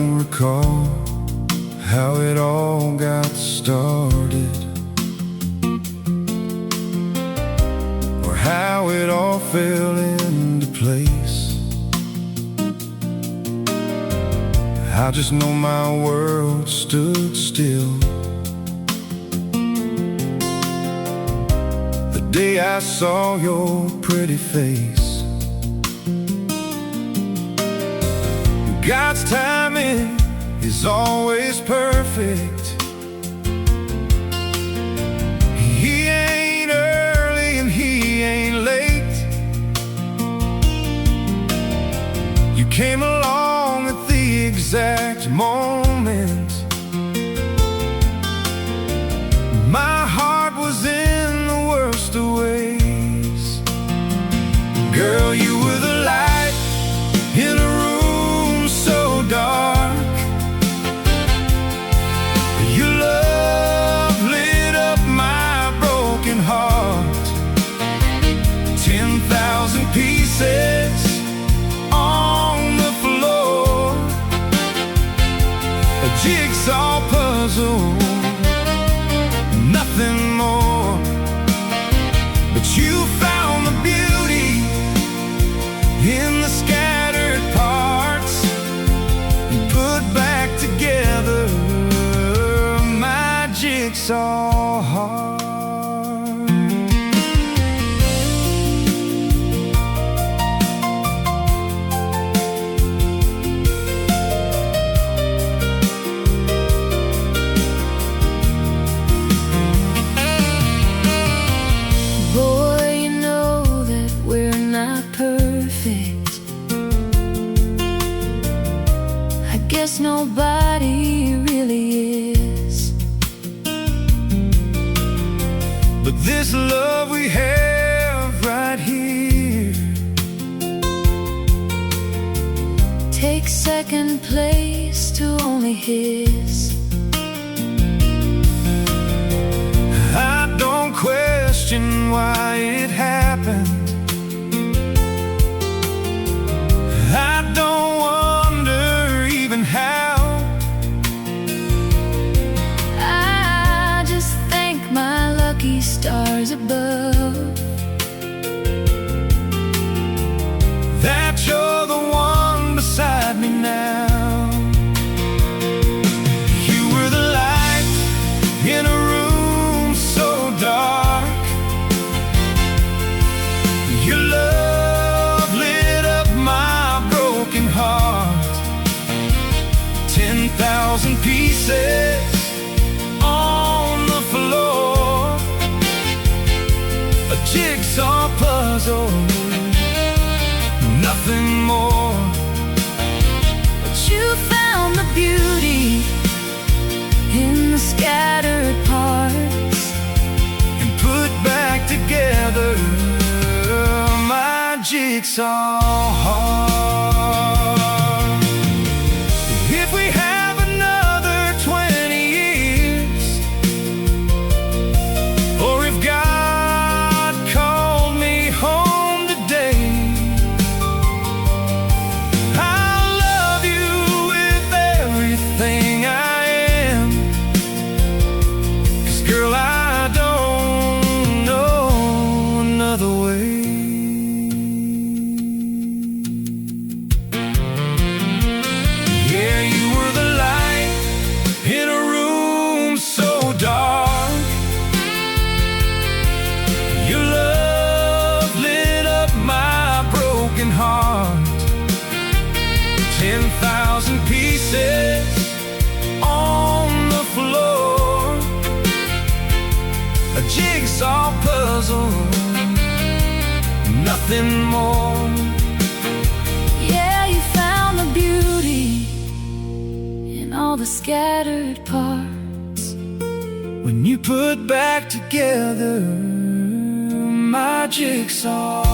don't recall how it all got started, or how it all fell into place. I just know my world stood still the day I saw your pretty face. God's timing is always perfect. He ain't early and he ain't late. You came along at the exact moment. My heart was in the worst of ways. Girl, you were the light in a room so dark. Your love lit up my broken heart. 10,000 pieces on the floor, a jigsaw puzzle, nothing more. But you found the beauty in the scattered parts and put back together my jigsaw heart. Guess nobody really is, but this love we have right here takes second place to only his. I don't question why it happened. I don't wonder even how. I just thank my lucky stars above that you're the one beside me now. You were the light in a room so dark. Your love lit up my broken heart. 10,000 pieces on the floor, a jigsaw puzzle, nothing more. but you found the beauty in the scattered parts And put back together my jigsaw heart. If we have another 20 years, or if God called me home today, I'll love you with everything I am. 'Cause girl, I don't know another way. Yeah, you were the light in a room so dark. Your love lit up my broken heart. 10,000 pieces on the floor, a jigsaw puzzle, nothing more. Yeah, you found the beauty in all the scattered parts When you put back together my jigsaw